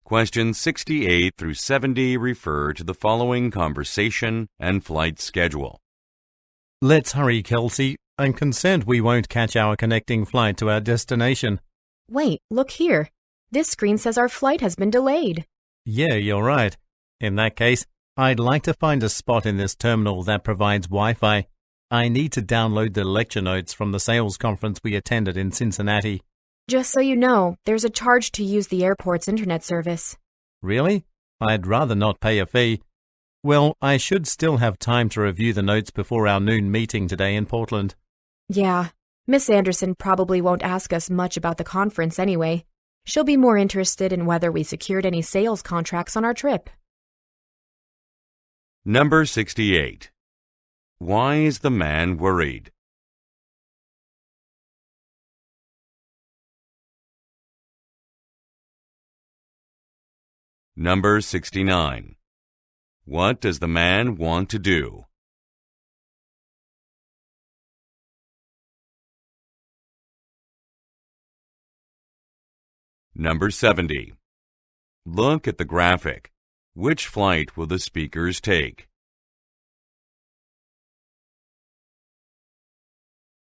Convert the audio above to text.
Questions 68 through 70 refer to the following conversation and flight schedule. Let's hurry, Kelsey. I'm concerned we won't catch our connecting flight to our destination. Wait, look here. This screen says our flight has been delayed. Yeah, you're right. In that case, I'd like to find a spot in this terminal that provides Wi-Fi. I need to download the lecture notes from the sales conference we attended in Cincinnati. Just so you know, there's a charge to use the airport's internet service. Really? I'd rather not pay a fee. Well, I should still have time to review the notes before our noon meeting today in Portland. Yeah, Miss Anderson probably won't ask us much about the conference anyway. She'll be more interested in whether we secured any sales contracts on our trip. Number 68. Why is the man worried? Number 69. What does the man want to do? Number 70. Look at the graphic. Which flight will the speakers take?